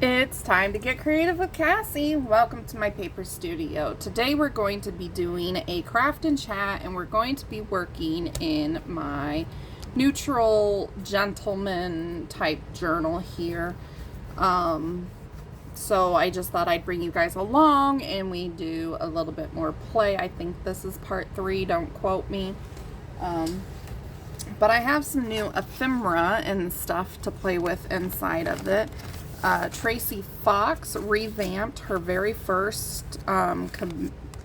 It's time to get creative with Cassie. Welcome to my paper studio. Today we're going to be doing a craft and chat, and we're going to be working in my neutral gentleman type journal here. So I just thought I'd bring you guys along and we do a little bit more play. I think this is part 3, don't quote me. But I have some new ephemera and stuff to play with inside of it. Tracy Fox revamped her very first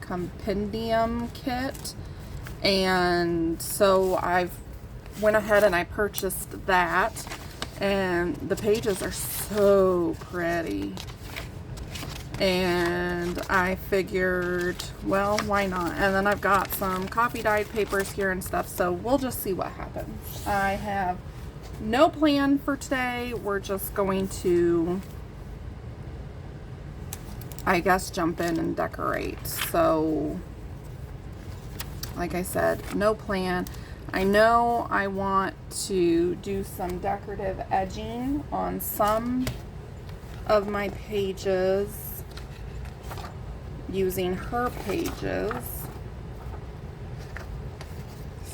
compendium kit, and so I've went ahead and I purchased that, and the pages are so pretty, and I figured, well, why not? And then I've got some coffee dyed papers here and stuff, so we'll just see what happens. I have no plan for today. We're just going to, I guess, jump in and decorate. So, like I said, no plan. I know I want to do some decorative edging on some of my pages using her pages.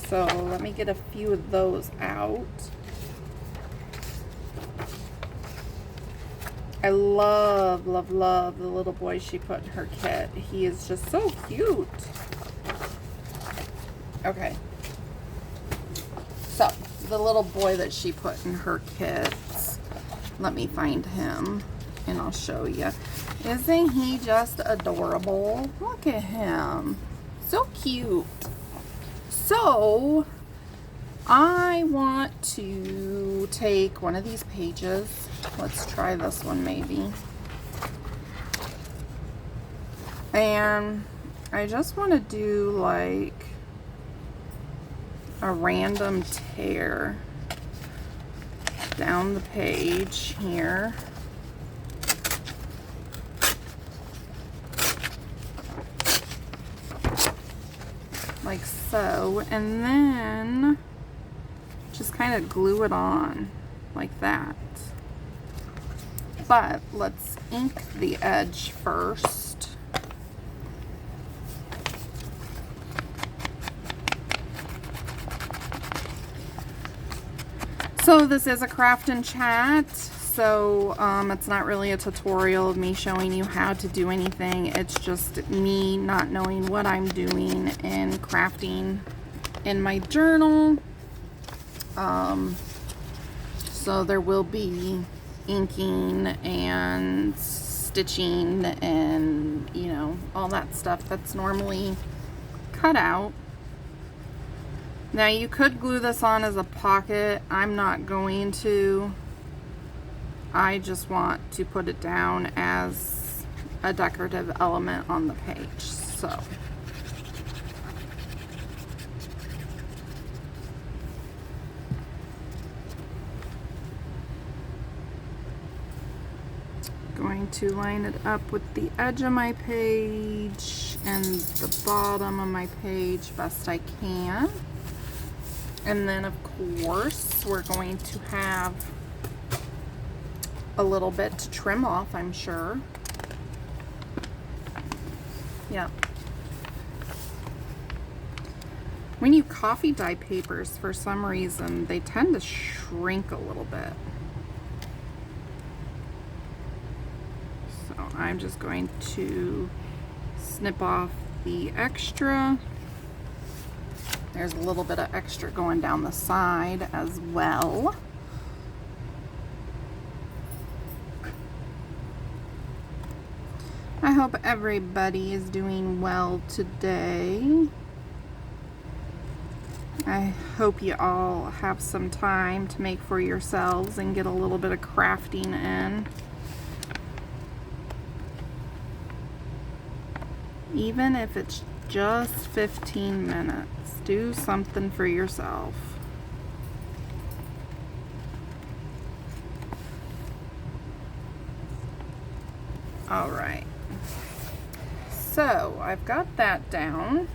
So let me get a few of those out. I love, love, love the little boy she put in her kit. He is just so cute. Okay. So, the little boy that she put in her kit, let me find him and I'll show you. Isn't he just adorable? Look at him. So cute. So, I want to take one of these pages. Let's try this one maybe. And I just want to do like a random tear down the page here. Like so. And then just kind of glue it on like that. But let's ink the edge first. So this is a craft and chat, so it's not really a tutorial of me showing you how to do anything. It's just me not knowing what I'm doing and crafting in my journal. So there will be inking and stitching and, you know, all that stuff that's normally cut out. Now you could glue this on as a pocket. I'm not going to. I just want to put it down as a decorative element on the page. So going to line it up with the edge of my page and the bottom of my page best I can. And then of course we're going to have a little bit to trim off, I'm sure. Yeah. When you coffee dye papers, for some reason, they tend to shrink a little bit. So I'm just going to snip off the extra. There's a little bit of extra going down the side as well. I hope everybody is doing well today. I hope you all have some time to make for yourselves and get a little bit of crafting in. Even if it's just 15 minutes, do something for yourself. All right. So I've got that down.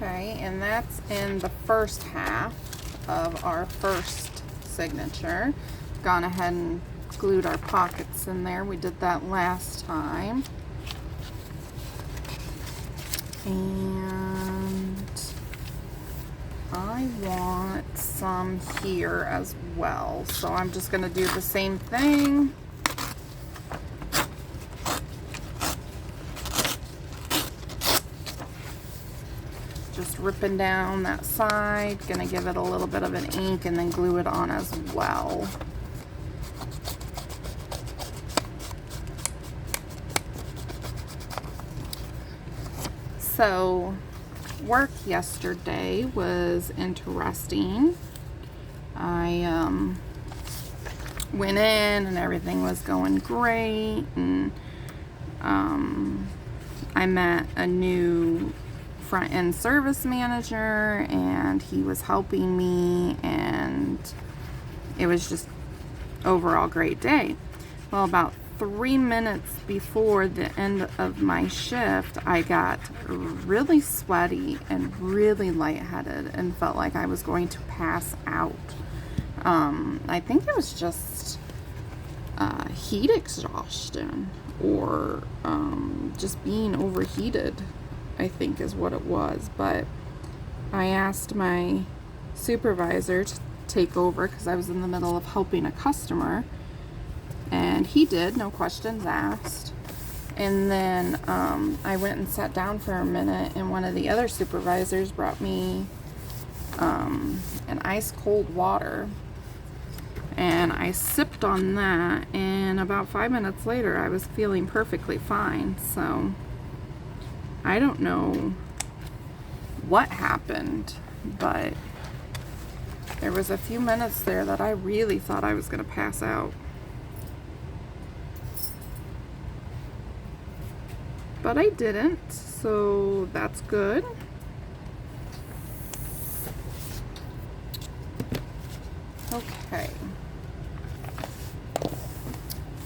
Okay, and that's in the first half of our first signature. Gone ahead and glued our pockets in there. We did that last time. And I want some here as well. So I'm just going to do the same thing. Just ripping down that side. Going to give it a little bit of an ink and then glue it on as well. So work yesterday was interesting. I went in and everything was going great, and I met a new front end service manager, and he was helping me, and it was just overall great day. Well, about 3 minutes before the end of my shift, I got really sweaty and really lightheaded and felt like I was going to pass out. I think it was just heat exhaustion, or just being overheated, I think is what it was. But I asked my supervisor to take over because I was in the middle of helping a customer. And he did, no questions asked. And then I went and sat down for a minute, and one of the other supervisors brought me an ice cold water. And I sipped on that, and about 5 minutes later, I was feeling perfectly fine. So I don't know what happened, but there was a few minutes there that I really thought I was going to pass out. But I didn't, so that's good. Okay.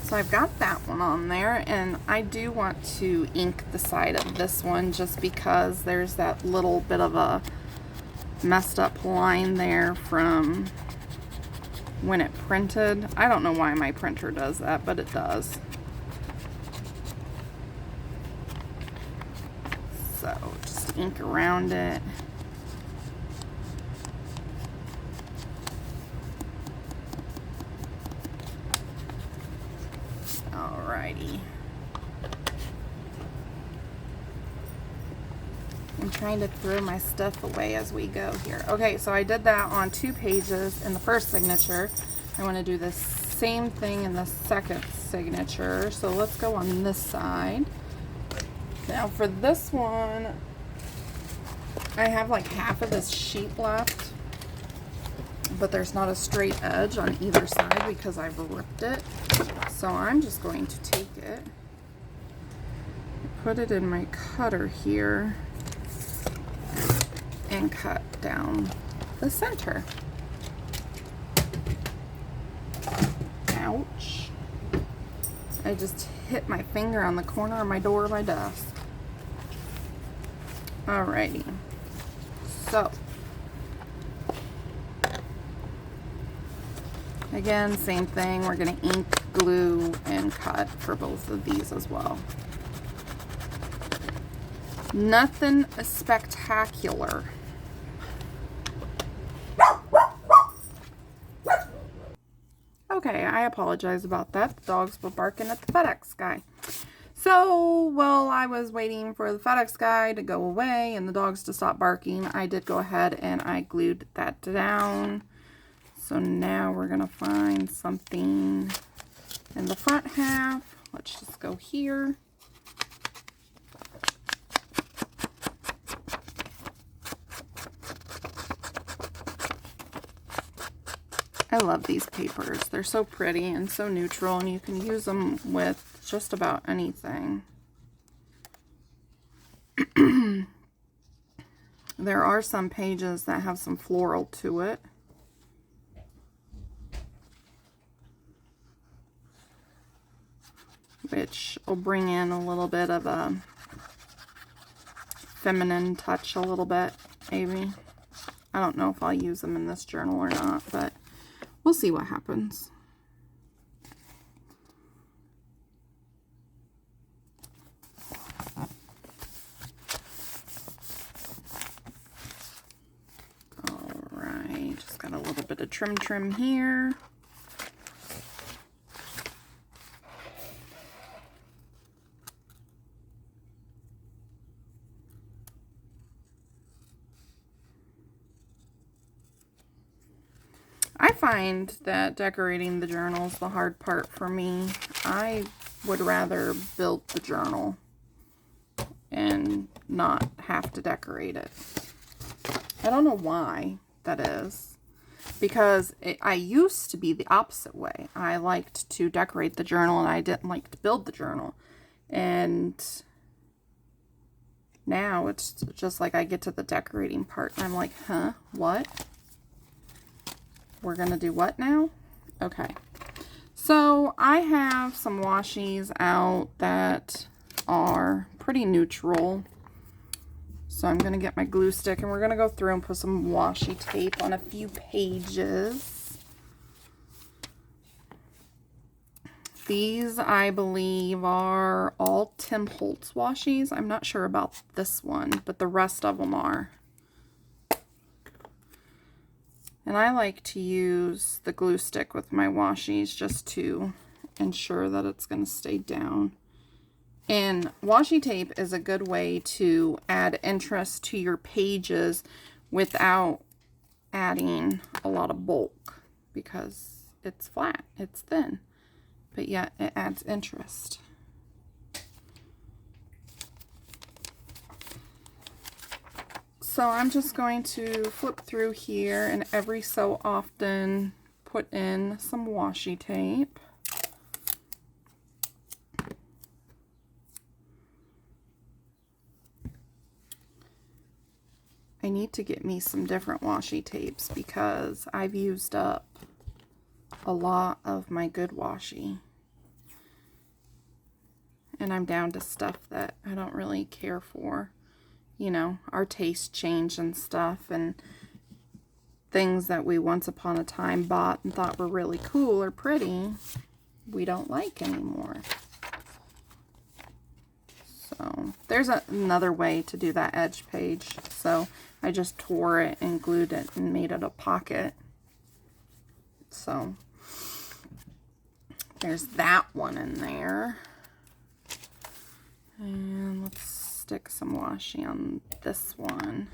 So I've got that one on there, and I do want to ink the side of this one just because there's that little bit of a messed up line there from when it printed. I don't know why my printer does that, but it does. So just ink around it. Alrighty. I'm trying to throw my stuff away as we go here. Okay, so I did that on 2 pages in the first signature. I want to do the same thing in the second signature. So let's go on this side. Now for this one, I have like half of this sheet left, but there's not a straight edge on either side because I've ripped it. So I'm just going to take it, put it in my cutter here, and cut down the center. Ouch. I just hit my finger on the corner of my door of my desk. Alrighty. So, again, same thing. We're going to ink, glue, and cut for both of these as well. Nothing spectacular. Okay, I apologize about that. The dogs were barking at the FedEx guy. So, while I was waiting for the FedEx guy to go away and the dogs to stop barking, I did go ahead and I glued that down. So now we're going to find something in the front half. Let's just go here. I love these papers. They're so pretty and so neutral, and you can use them with just about anything. There are some pages that have some floral to it. Which will bring in a little bit of a feminine touch a little bit, maybe. I don't know if I'll use them in this journal or not, but we'll we'll see what happens. All right, just got a little bit of trim here. I find that decorating the journal is the hard part for me. I would rather build the journal and not have to decorate it. I don't know why that is, because I used to be the opposite way. I liked to decorate the journal and I didn't like to build the journal. And now it's just like I get to the decorating part and I'm like, huh, what? We're gonna do what now? Okay. So I have some washies out that are pretty neutral. So I'm gonna get my glue stick and we're gonna go through and put some washi tape on a few pages. These, I believe, are all Tim Holtz washies. I'm not sure about this one, but the rest of them are. And I like to use the glue stick with my washies just to ensure that it's going to stay down. And washi tape is a good way to add interest to your pages without adding a lot of bulk, because it's flat, it's thin, but yet it adds interest. So I'm just going to flip through here and every so often put in some washi tape. I need to get me some different washi tapes because I've used up a lot of my good washi. And I'm down to stuff that I don't really care for. You know, our tastes change and stuff, and things that we once upon a time bought and thought were really cool or pretty, we don't like anymore. So there's another way to do that edge page. So I just tore it and glued it and made it a pocket. So there's that one in there. And let's stick some washi on this one.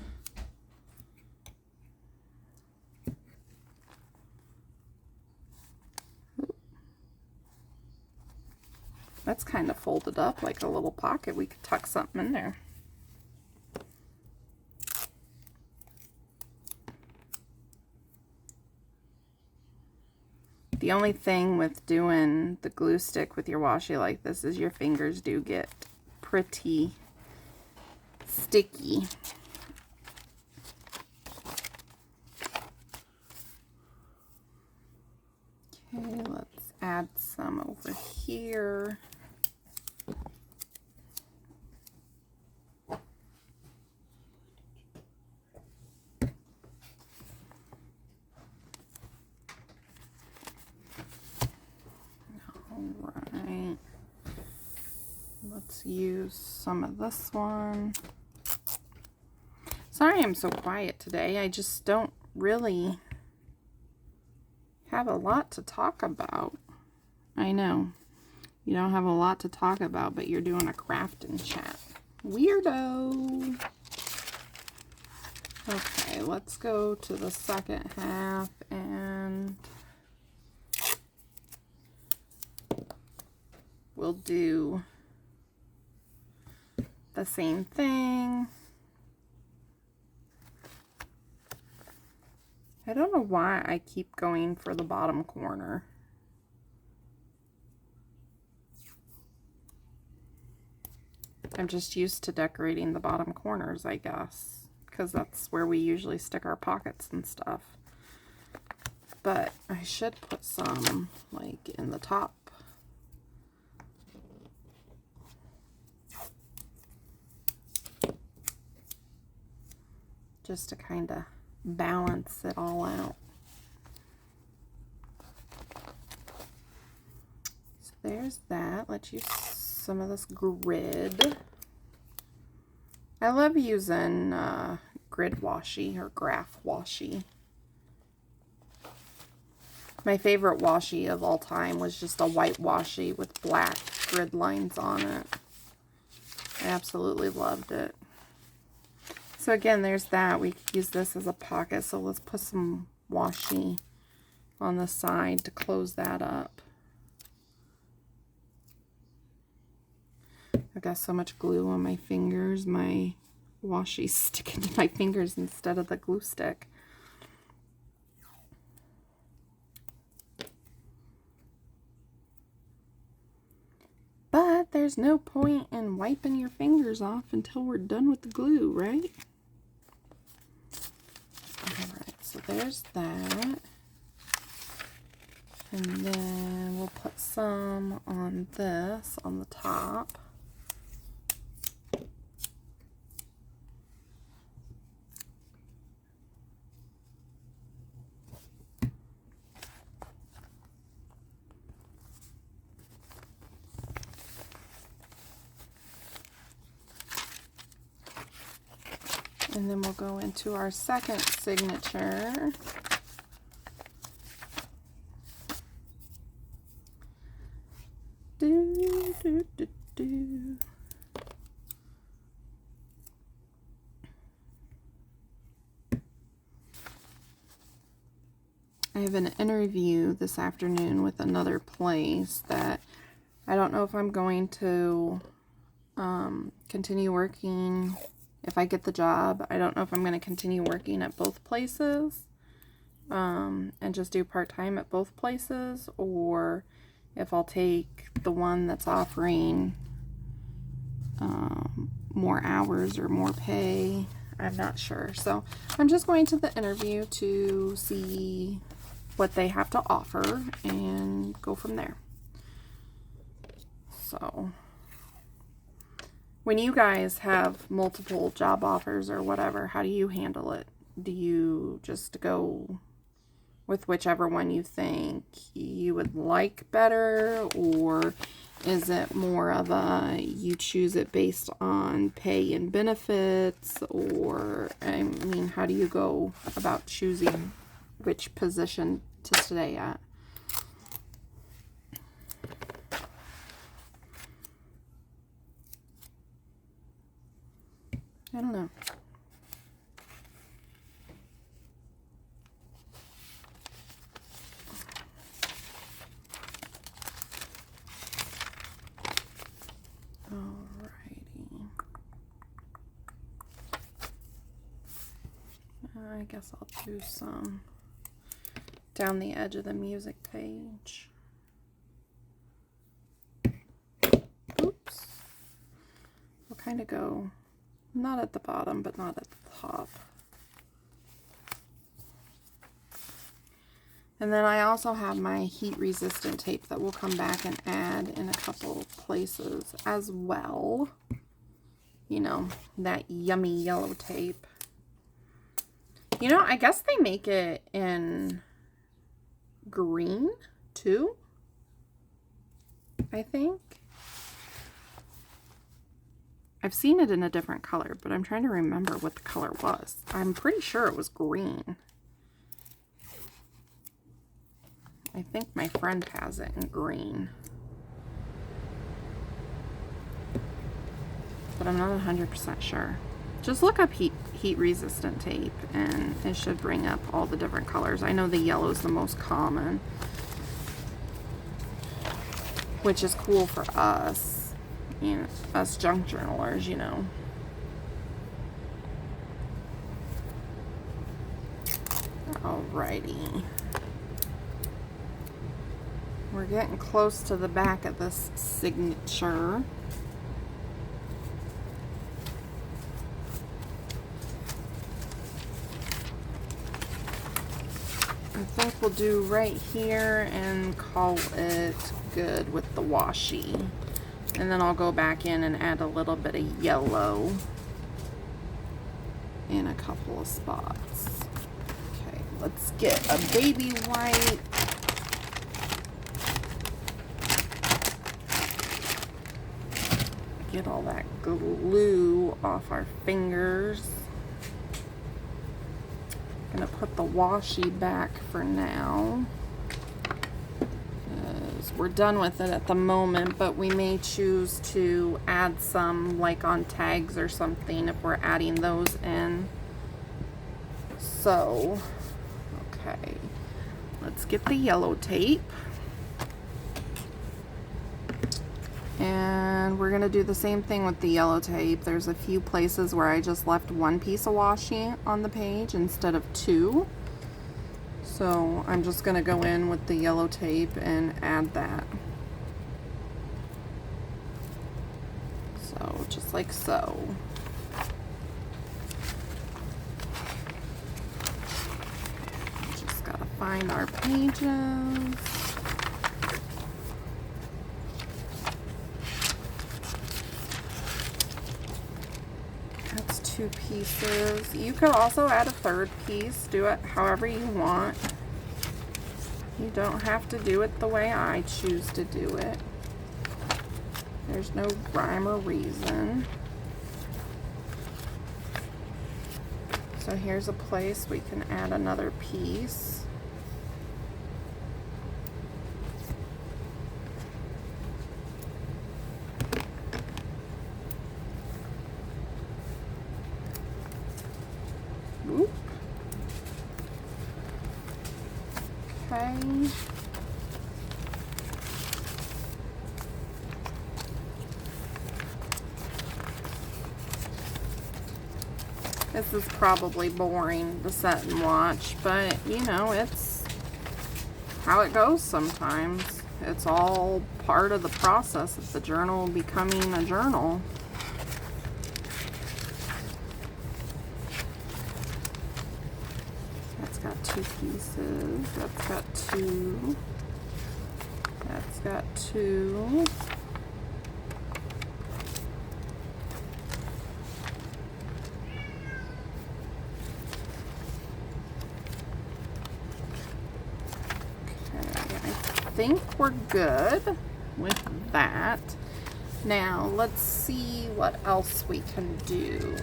That's kind of folded up like a little pocket. We could tuck something in there. The only thing with doing the glue stick with your washi like this is your fingers do get pretty sticky. Okay, let's add some over here. All right. Let's use some of this one. Sorry I'm so quiet today. I just don't really have a lot to talk about. I know. You don't have a lot to talk about, but you're doing a crafting chat. Weirdo. Okay, let's go to the second half and we'll do the same thing. I don't know why I keep going for the bottom corner. I'm just used to decorating the bottom corners, I guess, because that's where we usually stick our pockets and stuff. But I should put some, like, in the top. Just to kind of balance it all out. there's that. Let's use some of this grid. I love using grid washi or graph washi. My favorite washi of all time was just a white washi with black grid lines on it. I absolutely loved it. So again, there's that. We could use this as a pocket. So let's put some washi on the side to close that up. I've got so much glue on my fingers. My washi's sticking to my fingers instead of the glue stick. But there's no point in wiping your fingers off until we're done with the glue, right? Alright, so there's that. And then we'll put some on this, on the top. And then we'll go into our second signature. Do, do, do, do. I have an interview this afternoon with another place that I don't know if I'm going to continue working. If I get the job, I don't know if I'm going to continue working at both places and just do part-time at both places, or if I'll take the one that's offering more hours or more pay. I'm not sure. So I'm just going to the interview to see what they have to offer and go from there. So when you guys have multiple job offers or whatever, how do you handle it? Do you just go with whichever one you think you would like better, or is it more of a you choose it based on pay and benefits? Or, I mean, how do you go about choosing which position to stay at? I don't know. Alrighty. I guess I'll do some down the edge of the music page. Oops. We'll kind of go not at the bottom, but not at the top. And then I also have my heat resistant tape that we'll come back and add in a couple places as well. You know, that yummy yellow tape. You know, I guess they make it in green too, I think. I've seen it in a different color, but I'm trying to remember what the color was. I'm pretty sure it was green. I think my friend has it in green. But I'm not 100% sure. Just look up heat resistant tape and it should bring up all the different colors. I know the yellow is the most common, which is cool for us. You know, us junk journalers, you know. Alrighty. We're getting close to the back of this signature. I think we'll do right here and call it good with the washi. And then I'll go back in and add a little bit of yellow in a couple of spots. Okay, let's get a baby white. get all that glue off our fingers. Gonna put the washi back for now. We're done with it at the moment, but we may choose to add some, like on tags or something, if we're adding those in. So, okay, let's get the yellow tape. And we're gonna do the same thing with the yellow tape. There's a few places where I just left one piece of washi on the page instead of two. So I'm just gonna go in with the yellow tape and add that. So just like so. Just gotta find our pages. That's 2 pieces. You could also add a 3rd piece. Do it however you want. You don't have to do it the way I choose to do it. There's no rhyme or reason. So here's a place we can add another piece. Oop. Okay. This is probably boring to set and watch, but you know, it's how it goes sometimes. It's all part of the process of the journal becoming a journal. That's got 2 pieces. That's got 2. That's got 2. I think we're good with that. Now let's see what else we can do.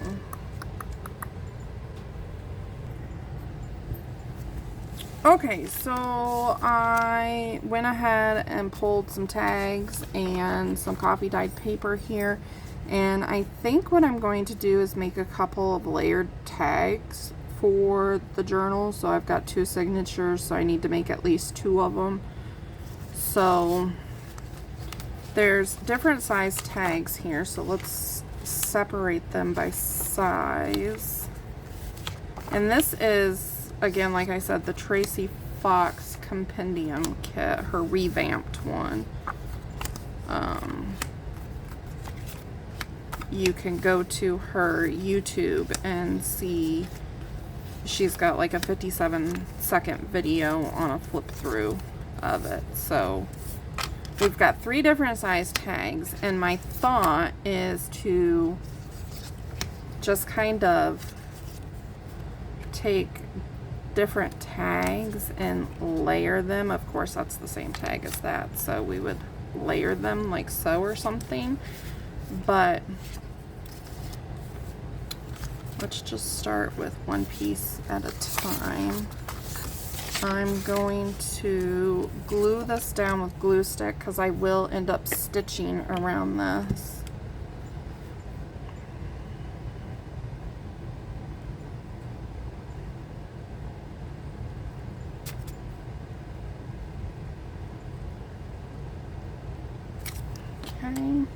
Okay, so I went ahead and pulled some tags and some coffee dyed paper here, and I think what I'm going to do is make a couple of layered tags for the journal. So I've got 2 signatures, so I need to make at least 2 of them. So there's different size tags here, so let's separate them by size. And this is, again, like I said, the Tracy Fox Compendium Kit, her revamped one. You can go to her YouTube and see, she's got like a 57-second video on a flip through of it. So we've got 3 different size tags, and my thought is to just kind of take different tags and layer them. Of course, that's the same tag as that, so we would layer them like so or something. But let's just start with 1 piece at a time. I'm going to glue this down with glue stick because I will end up stitching around this. Okay.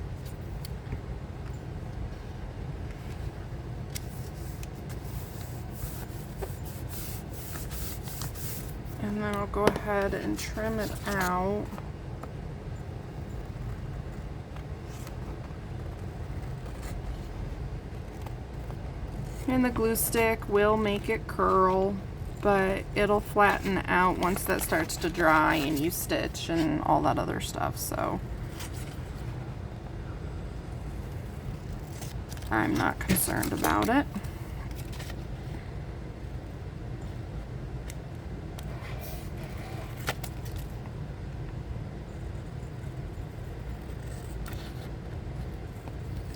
And then I'll go ahead and trim it out. And the glue stick will make it curl, but it'll flatten out once that starts to dry and you stitch and all that other stuff. So I'm not concerned about it.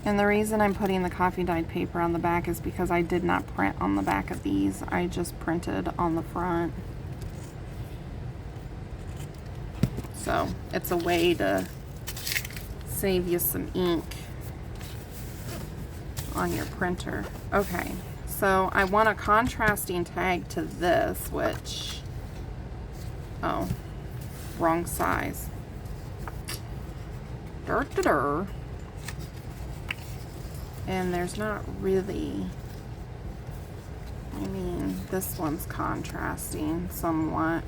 And the reason I'm putting the coffee dyed paper on the back is because I did not print on the back of these. I just printed on the front. So it's a way to save you some ink on your printer. Okay, so I want a contrasting tag to this, which, oh, wrong size. Dur-dur-dur. And there's not really, I mean, this one's contrasting somewhat.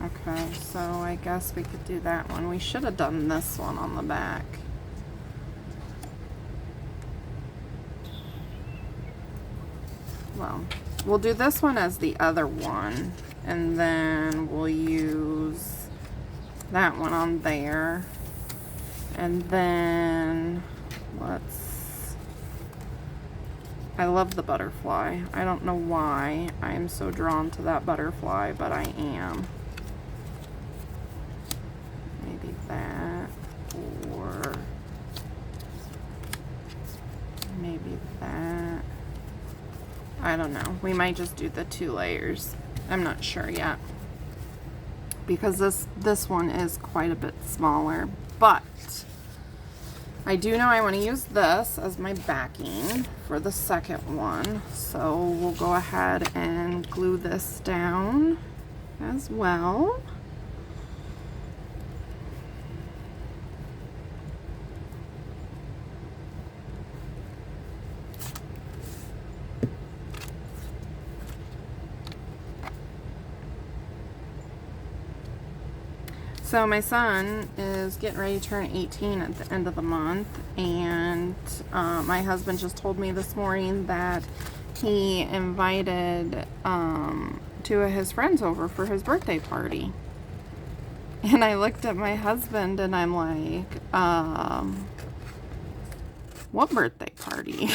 Okay, so I guess we could do that one. We should have done this one on the back. Well, we'll do this one as the other one, and then we'll use that one on there. And then I love the butterfly. I don't know why I am so drawn to that butterfly, but I am. Maybe that, or maybe that. I don't know. We might just do the 2 layers. I'm not sure yet, because this one is quite a bit smaller, but I do know I want to use this as my backing for the second one. So we'll go ahead and glue this down as well. So my son is getting ready to turn 18 at the end of the month, and my husband just told me this morning that he invited 2 of his friends over for his birthday party. And I looked at my husband and I'm like, what birthday party?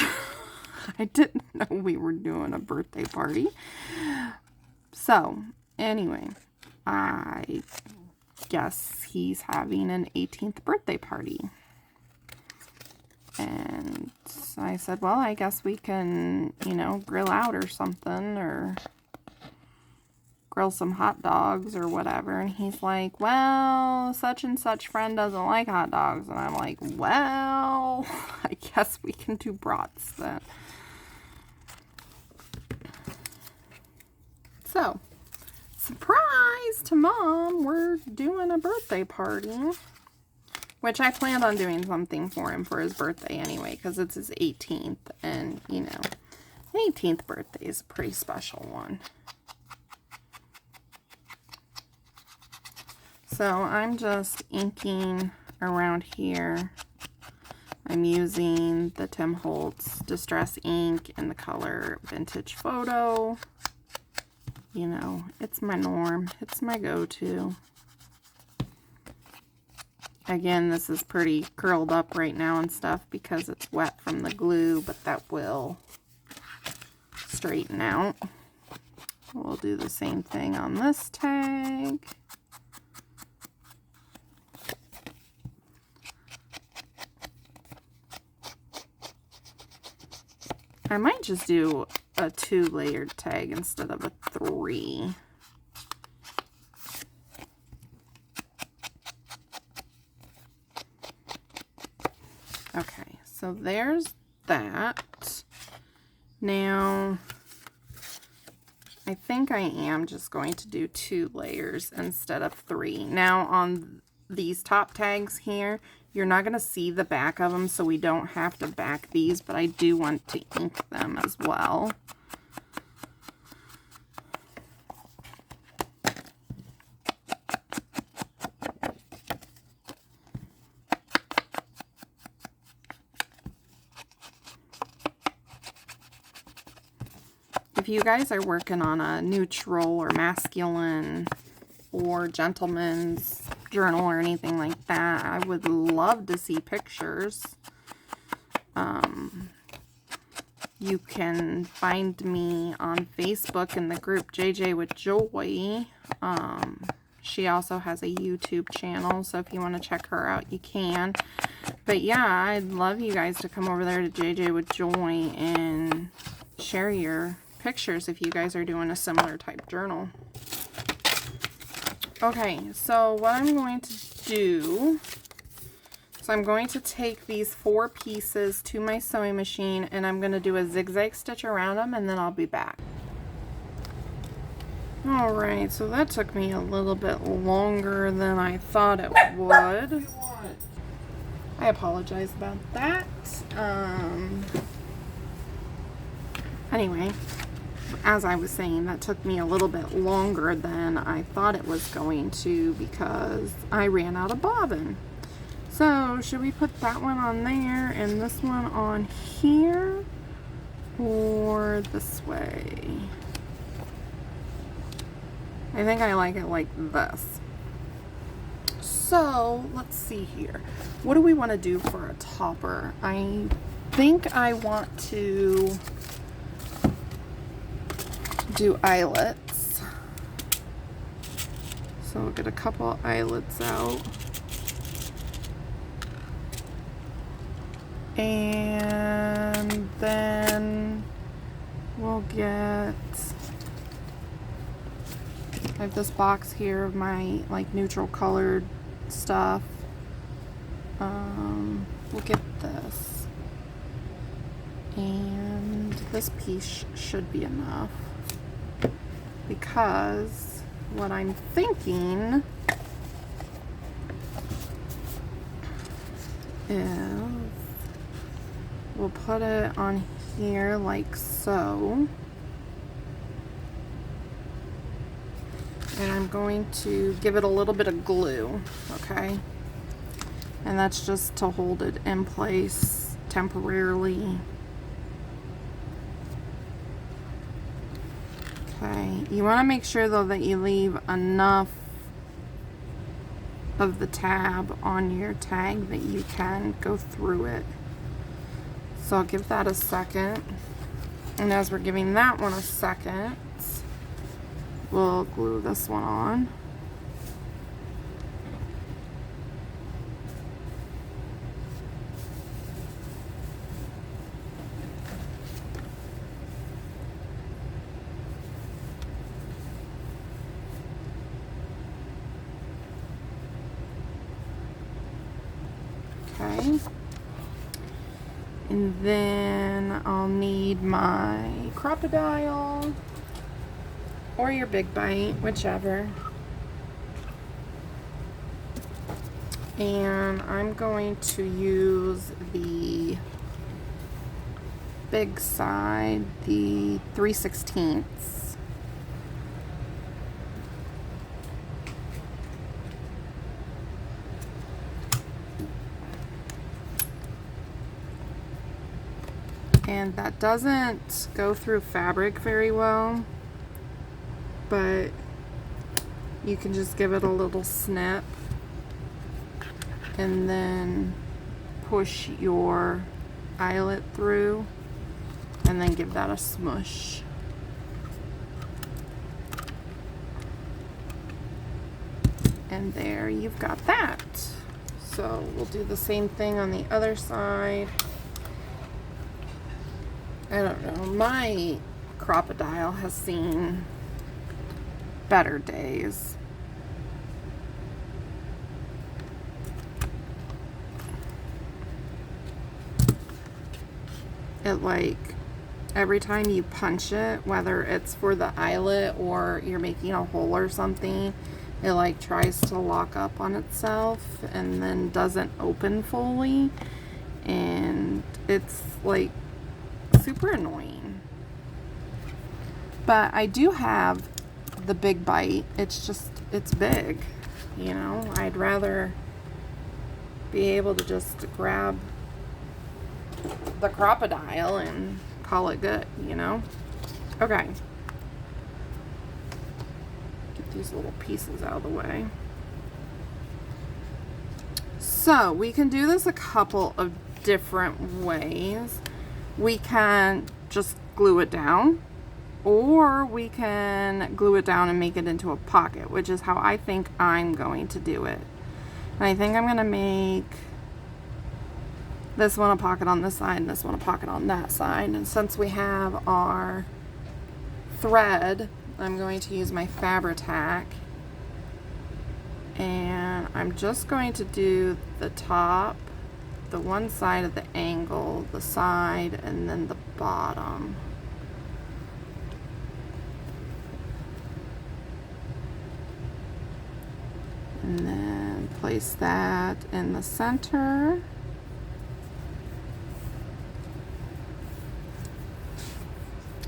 I didn't know we were doing a birthday party. So anyway, I guess he's having an 18th birthday party. And I said, well, I guess we can, you know, grill out or something, or grill some hot dogs or whatever. And he's like, well, such and such friend doesn't like hot dogs. And I'm like, well, I guess we can do brats then. So, surprise to Mom, we're doing a birthday party, which I planned on doing something for him for his birthday anyway, because it's his 18th, and, you know, 18th birthday is a pretty special one. So I'm just inking around here. I'm using the Tim Holtz Distress ink in the color Vintage Photo. You know, it's my norm. It's my go-to. Again, this is pretty curled up right now and stuff because it's wet from the glue, but that will straighten out. We'll do the same thing on this tag. I might just do a 2-layered tag instead of a 3. Okay, so there's that. Now, I think I am just going to do 2 layers instead of 3. Now, on these top tags here, you're not going to see the back of them, so we don't have to back these, but I do want to ink them as well. If you guys are working on a neutral or masculine or gentleman's journal or anything like that, I would love to see pictures. You can find me on Facebook in the group JJ with Joy. She also has a YouTube channel, so if you want to check her out, you can. But yeah, I'd love you guys to come over there to JJ with Joy and share your pictures if you guys are doing a similar type journal. Okay, so what I'm going to do is I'm going to take these 4 pieces to my sewing machine and I'm going to do a zigzag stitch around them and then I'll be back. Alright, so that took me a little bit longer than I thought it would. I apologize about that. Anyway, as I was saying, that took me a little bit longer than I thought it was going to because I ran out of bobbin. So, should we put that one on there and this one on here? Or this way? I think I like it like this. So, let's see here. What do we want to do for a topper? I think I want to do eyelets. So, we'll get a couple eyelets out. And then we'll get... I have this box here of my like neutral colored stuff. We'll get this. And this piece should be enough. Because what I'm thinking is we'll put it on here like so. And I'm going to give it a little bit of glue, okay? And that's just to hold it in place temporarily. Okay, you want to make sure though that you leave enough of the tab on your tag that you can go through it. So I'll give that a second. And as we're giving that one a second, we'll glue this one on. Okay. And then I'll need my Crop-A-Dile or your Big Bite, whichever. And I'm going to use the big side, the 3/16. And that doesn't go through fabric very well, but you can just give it a little snip and then push your eyelet through and then give that a smush. And there you've got that. So we'll do the same thing on the other side. I don't know, my Crop-A-Dile has seen better days. It like, every time you punch it, whether it's for the eyelet or you're making a hole or something, it like tries to lock up on itself and then doesn't open fully. And it's like super annoying. But I do have the Big Bite. It's just, it's big, you know. I'd rather be able to just grab the Crop-A-Dile and call it good, you know. Okay, get these little pieces out of the way. So we can do this a couple of different ways. We can just glue it down or we can glue it down and make it into a pocket, which is how I think I'm going to do it. And I think I'm going to make this one a pocket on this side and this one a pocket on that side. And since we have our thread, I'm going to use my Fabri-Tac, and I'm just going to do the top, the one side of the angle, the side, and then the bottom. And then place that in the center.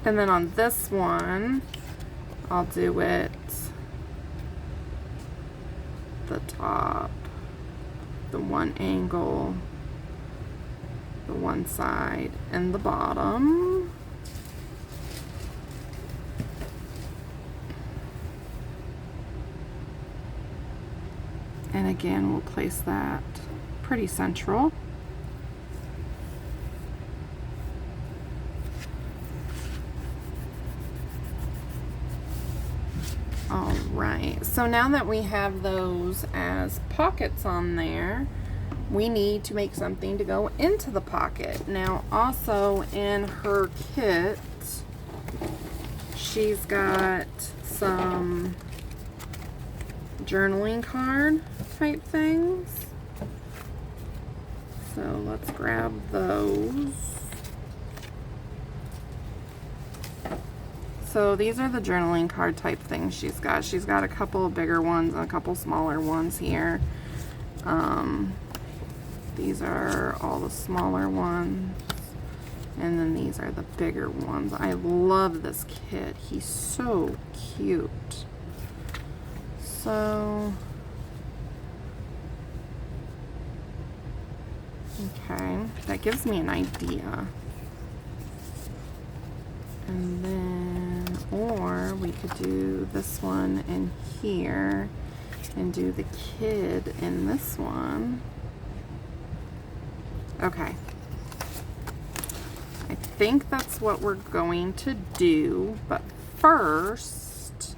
And then on this one, I'll do it the top, the one angle, the one side, and the bottom. And again, we'll place that pretty central. All right, so now that we have those as pockets on there, we need to make something to go into the pocket. Now, also in her kit, she's got some journaling card type things. So let's grab those. So these are the journaling card type things she's got. She's got a couple of bigger ones and a couple smaller ones here. These are all the smaller ones. And then these are the bigger ones. I love this kit. He's so cute. So, okay, that gives me an idea. And then, or we could do this one in here and do the kid in this one. Okay. I think that's what we're going to do, but first,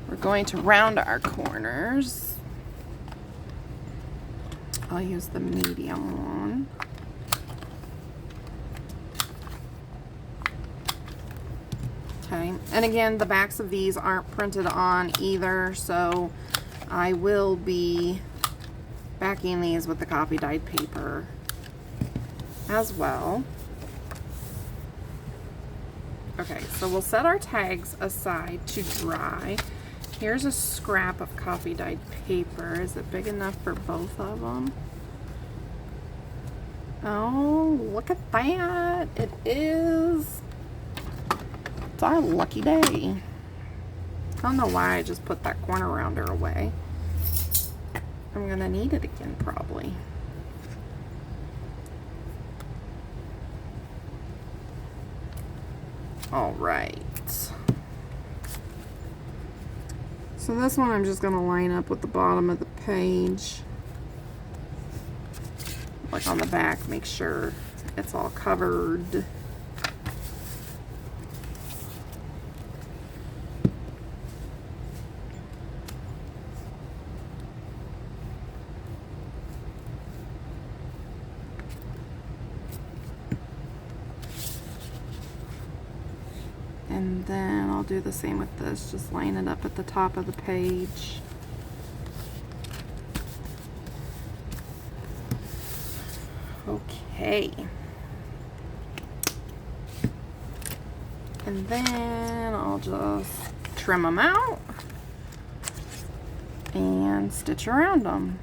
we're going to round our corners. I'll use the medium one. Okay, and again, the backs of these aren't printed on either, so I will be backing these with the copy dyed paper as well. Okay, so we'll set our tags aside to dry. Here's a scrap of copy dyed paper. Is it big enough for both of them? Oh, look at that. It is. It's our lucky day. I don't know why I just put that corner rounder away. I'm gonna need it again probably. All right. So this one I'm just gonna line up with the bottom of the page. Like on the back, make sure it's all covered. And then I'll do the same with this, just line it up at the top of the page. Okay. And then I'll just trim them out and stitch around them.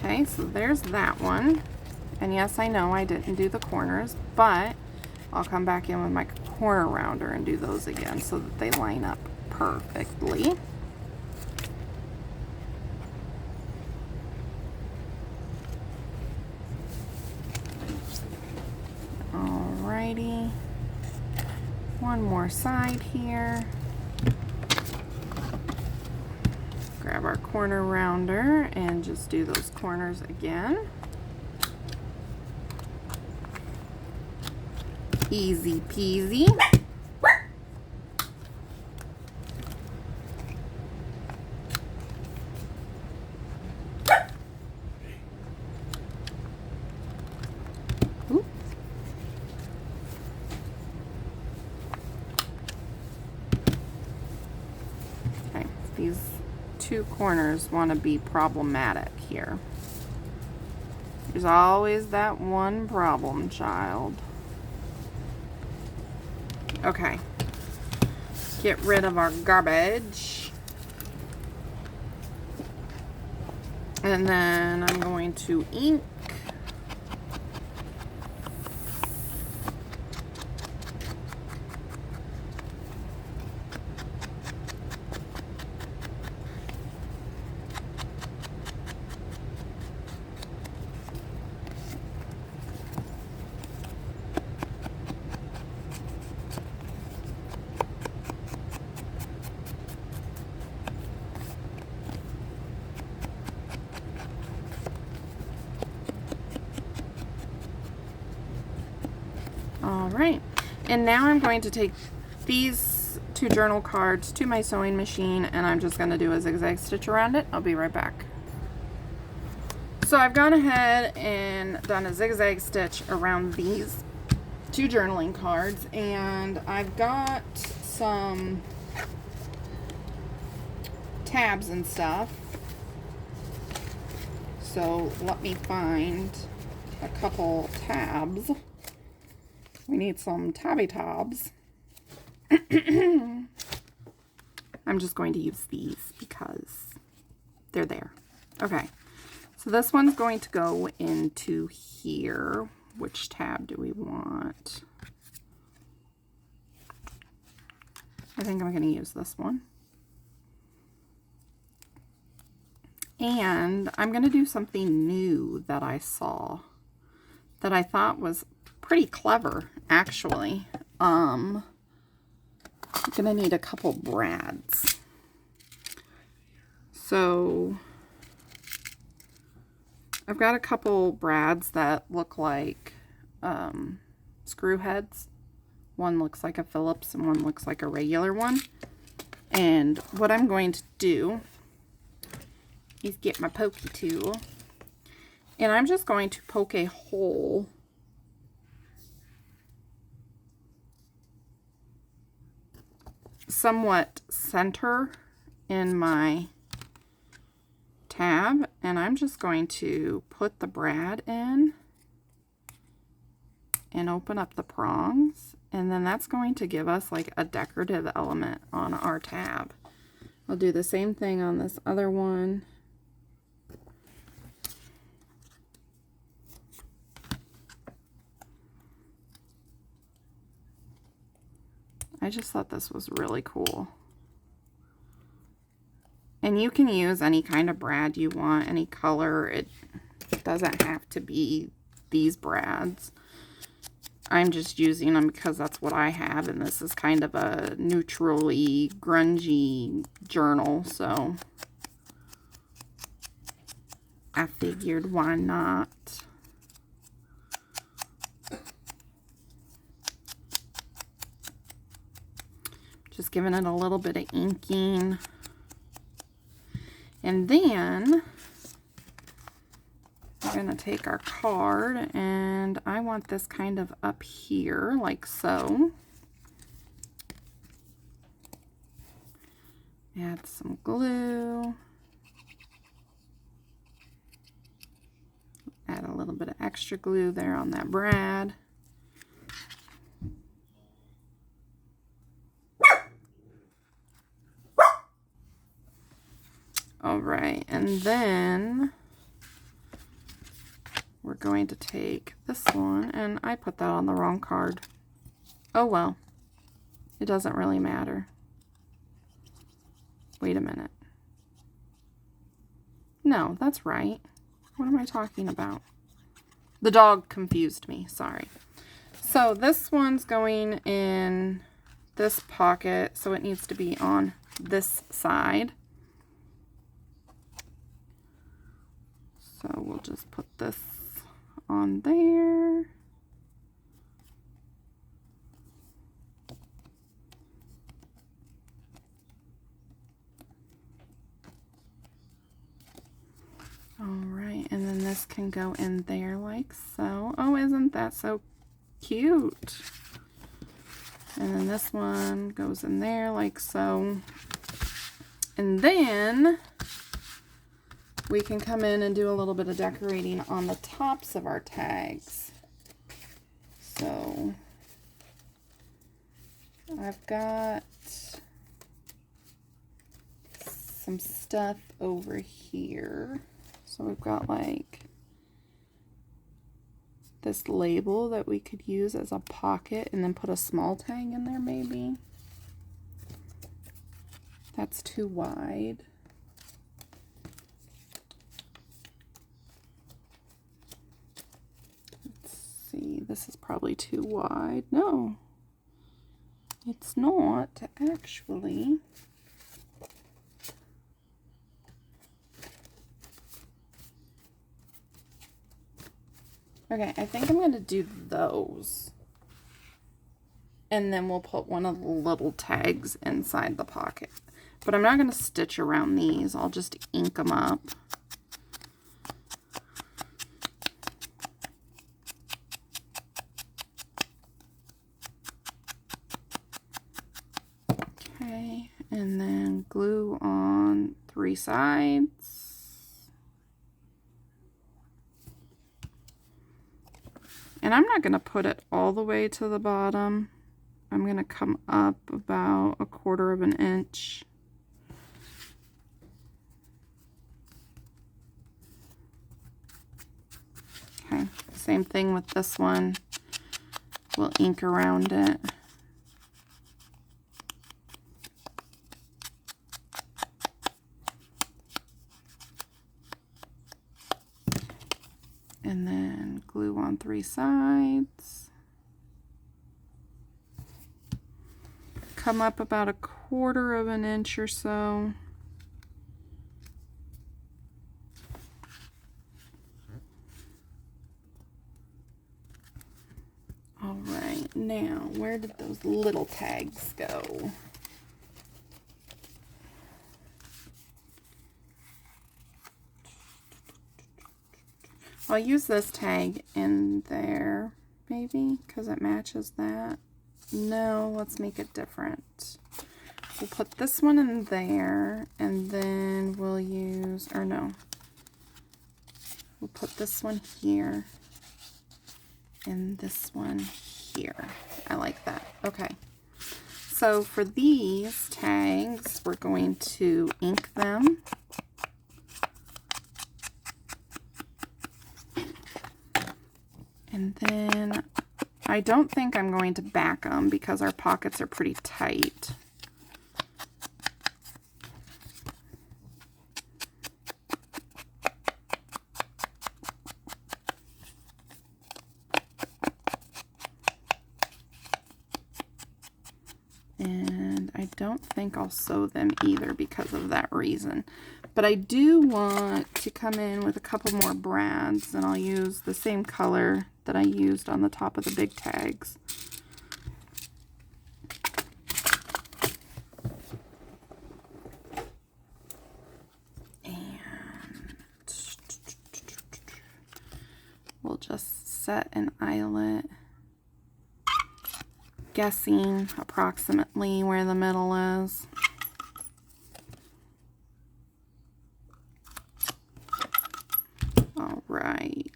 Okay, so there's that one. And yes, I know I didn't do the corners, but I'll come back in with my corner rounder and do those again so that they line up perfectly. Alrighty. One more side here. Grab our corner rounder and just do those corners again. Easy peasy. Okay, these two corners want to be problematic here. There's always that one problem child. Okay, get rid of our garbage. And then I'm going to ink. All right, and now I'm going to take these two journal cards to my sewing machine, and I'm just going to do a zigzag stitch around it. I'll be right back. So I've gone ahead and done a zigzag stitch around these two journaling cards, and I've got some tabs and stuff. So let me find a couple tabs. We need some tabby tabs. I'm just going to use these because they're there. Okay, so this one's going to go into here. Which tab do we want? I think I'm going to use this one. And I'm going to do something new that I saw that I thought was pretty clever, actually. I'm gonna need a couple brads. So I've got a couple brads that look like screw heads. One looks like a Phillips and one looks like a regular one. And what I'm going to do is get my pokey tool, and I'm just going to poke a hole somewhat center in my tab, and I'm just going to put the brad in and open up the prongs, and then that's going to give us like a decorative element on our tab. I'll do the same thing on this other one. I just thought this was really cool. And you can use any kind of brad you want, any color. It doesn't have to be these brads. I'm just using them because that's what I have, and this is kind of a neutrally grungy journal, so I figured why not. Just giving it a little bit of inking. And then we're going to take our card, and I want this kind of up here, like so. Add some glue. Add a little bit of extra glue there on that brad. All right, and then we're going to take this one, and I put that on the wrong card. Oh well, it doesn't really matter. Wait a minute. No, that's right. What am I talking about? The dog confused me, sorry. So this one's going in this pocket, so it needs to be on this side. So we'll just put this on there. All right, and then this can go in there like so. Oh, isn't that so cute? And then this one goes in there like so. And then we can come in and do a little bit of decorating on the tops of our tags. So I've got some stuff over here. So we've got like this label that we could use as a pocket and then put a small tag in there maybe. That's too wide. Let's see, this is probably too wide. No, it's not actually. Okay, I think I'm going to do those. And then we'll put one of the little tags inside the pocket. But I'm not going to stitch around these. I'll just ink them up. Okay, and then glue on 3 sides. And I'm not going to put it all the way to the bottom. I'm going to come up about 1/4 of an inch. Okay, same thing with this one. We'll ink around it. And then glue on 3 sides. Come up about 1/4 of an inch or so. All right, now where did those little tags go? I'll use this tag in there, maybe, because it matches that. No, let's make it different. We'll put this one in there, and then we'll use, or no, we'll put this one here, and this one here. I like that. Okay. So for these tags, we're going to ink them. And then I don't think I'm going to back them because our pockets are pretty tight. And I don't think I'll sew them either because of that reason. But I do want to come in with a couple more brads, and I'll use the same color that I used on the top of the big tags. And we'll just set an eyelet, guessing approximately where the middle is. All right.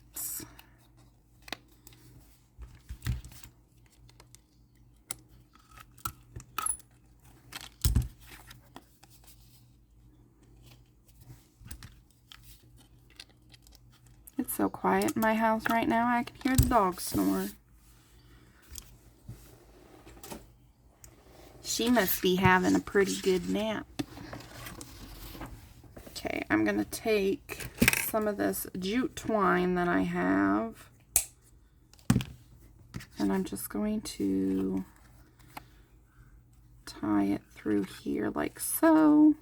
It's so quiet in my house right now, I can hear the dog snore. She must be having a pretty good nap. Okay, I'm going to take some of this jute twine that I have, and And I'm just going to tie it through here like so.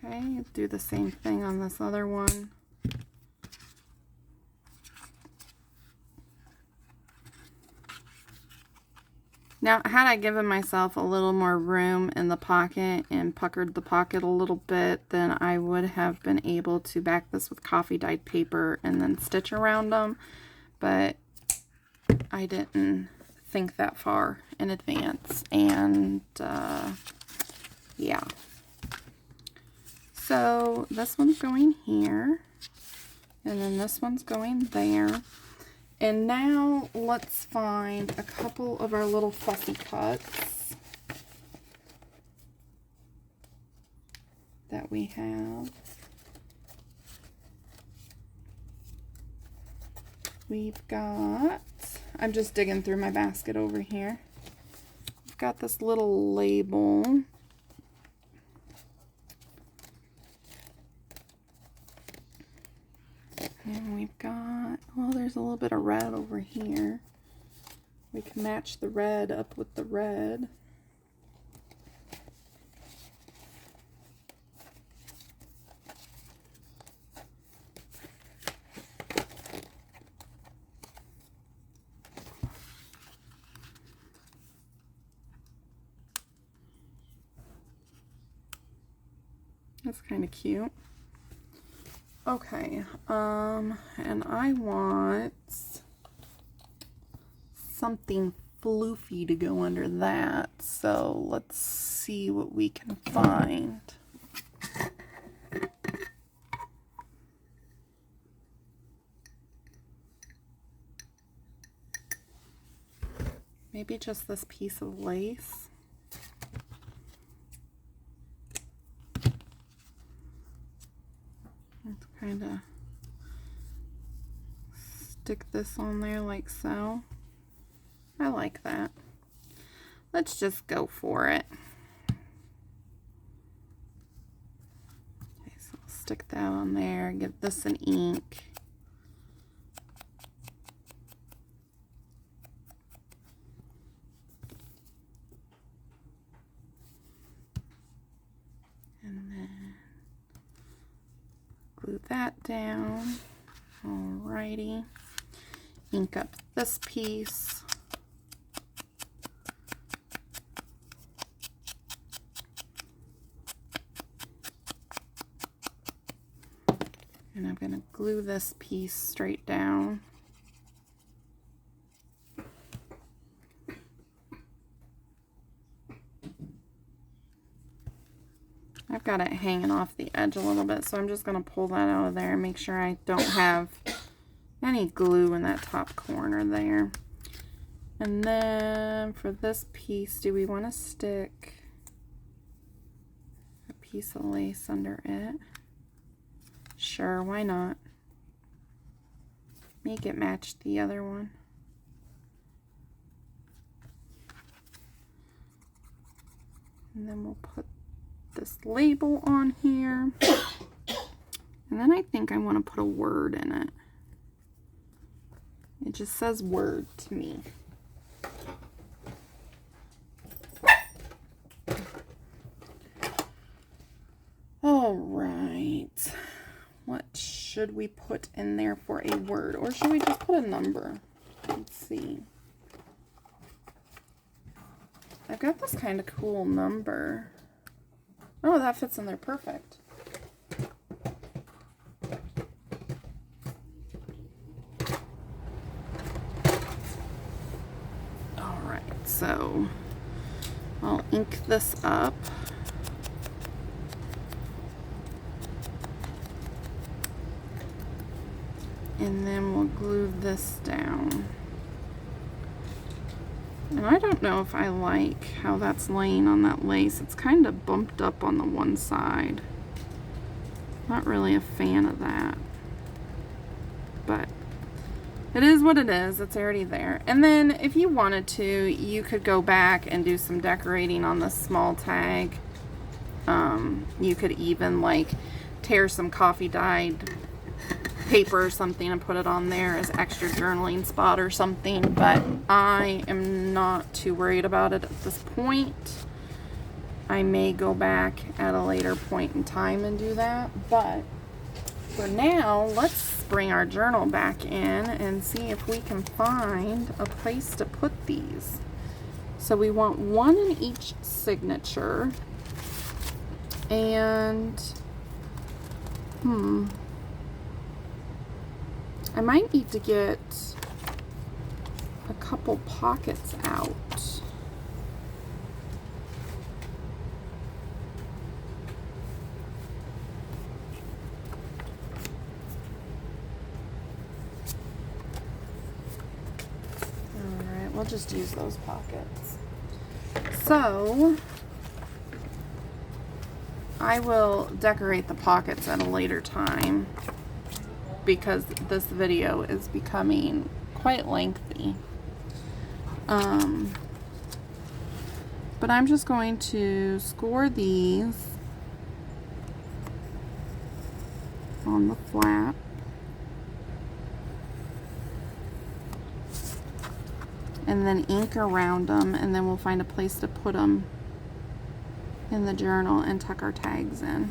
Okay, do the same thing on this other one. Now, had I given myself a little more room in the pocket and puckered the pocket a little bit, then I would have been able to back this with coffee dyed paper and then stitch around them, but I didn't think that far in advance, and yeah. So this one's going here, and then this one's going there. And now let's find a couple of our little fussy cuts that we have. We've got, I'm just digging through my basket over here. We've got this little label. And we've got, well, there's a little bit of red over here. We can match the red up with the red. That's kind of cute. Okay, and I want something floofy to go under that, so let's see what we can find. Maybe just this piece of lace. Let's kind of stick this on there like so. I like that. Let's just go for it. Okay, so I'll stick that on there, give this an ink. And then glue that down. Alrighty. Ink up this piece. And I'm going to glue this piece straight down. I've got it hanging off the edge a little bit, so I'm just going to pull that out of there and make sure I don't have any glue in that top corner there. And then for this piece, do we want to stick a piece of lace under it? Sure, why not? Make it match the other one. And then we'll put this label on here. And then I think I want to put a word in it. It just says word to me. All right. What should we put in there for a word? Or should we just put a number? Let's see. I've got this kind of cool number. Oh, that fits in there perfect. All right, so I'll ink this up. And then we'll glue this down. And I don't know if I like how that's laying on that lace. It's kind of bumped up on the one side. Not really a fan of that. But it is what it is. It's already there. And then if you wanted to, you could go back and do some decorating on the small tag. You could even like tear some coffee dyed paper or something and put it on there as extra journaling spot or something, but I am not too worried about it at this point. I may go back at a later point in time and do that, but for now, let's bring our journal back in and see if we can find a place to put these. So we want one in each signature, and I might need to get a couple pockets out. Alright, we'll just use those pockets. So, I will decorate the pockets at a later time, because this video is becoming quite lengthy. But I'm just going to score these on the flap. And then ink around them, and then we'll find a place to put them in the journal and tuck our tags in.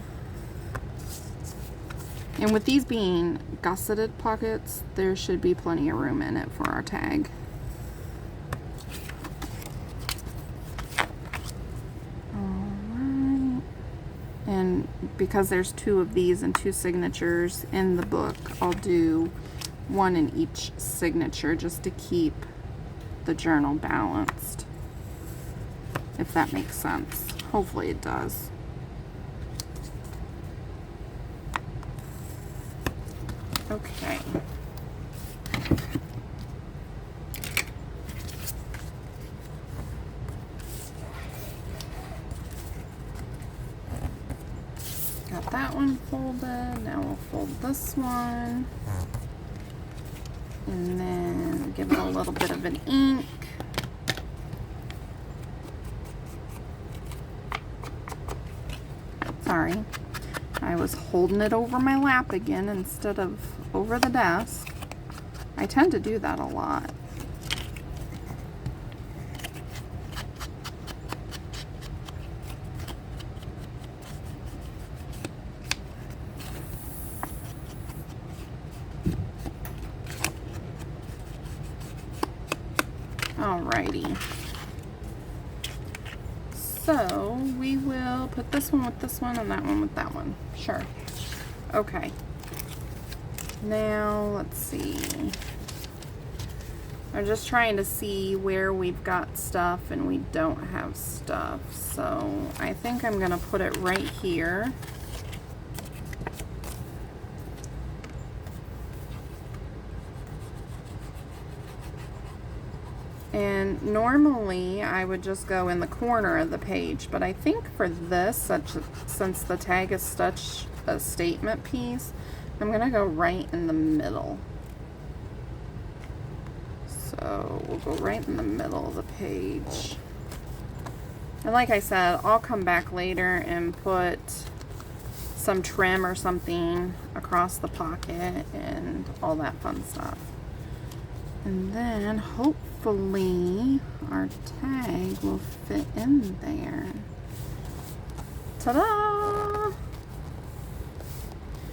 And with these being gusseted pockets, there should be plenty of room in it for our tag. Alright. And because there's 2 of these and 2 signatures in the book, I'll do 1 in each signature just to keep the journal balanced. If that makes sense. Hopefully it does. Okay. Got that one folded. Now we'll fold this one. And then give it a little bit of an ink. Sorry. I was holding it over my lap again instead of over the desk. I tend to do that a lot. Alrighty. So we will put this one with this one and that one with that one. Sure. Okay. Now let's see. I'm just trying to see where we've got stuff and we don't have stuff. So I think I'm gonna put it right here. And normally I would just go in the corner of the page, but I think for this, since the tag is such a statement piece, I'm gonna go right in the middle. So we'll go right in the middle of the page. And like I said, I'll come back later and put some trim or something across the pocket and all that fun stuff. And then hopefully our tag will fit in there. Ta-da!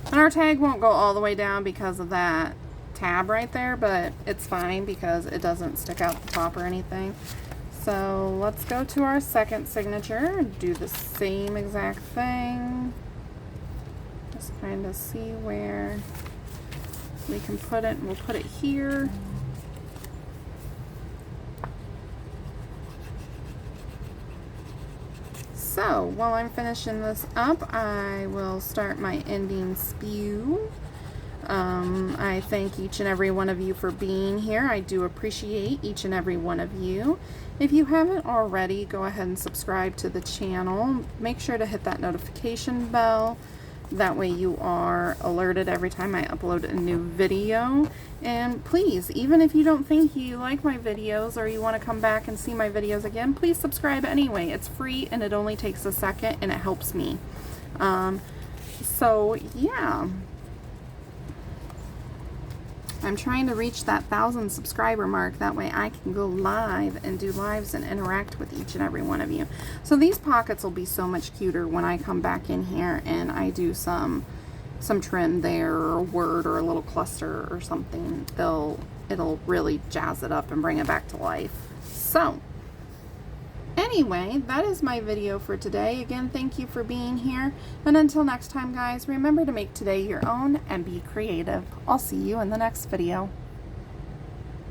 And our tag won't go all the way down because of that tab right there, but it's fine because it doesn't stick out the top or anything. So let's go to our second signature and do the same exact thing. Just kind of see where we can put it, and we'll put it here. So while I'm finishing this up, I will start my ending spew. I thank each and every one of you for being here. I do appreciate each and every one of you. If you haven't already, go ahead and subscribe to the channel. Make sure to hit that notification bell That way you are alerted every time I upload a new video. And please, even if you don't think you like my videos or you want to come back and see my videos again, please subscribe anyway. It's free and it only takes a second and it helps me. So yeah, I'm trying to reach that 1,000 subscriber mark. That way I can go live and do lives and interact with each and every one of you. So these pockets will be so much cuter when I come back in here and I do some trim there, or a word or a little cluster or something. It'll really jazz it up and bring it back to life. So anyway, that is my video for today. Again, thank you for being here. And until next time, guys, remember to make today your own and be creative. I'll see you in the next video.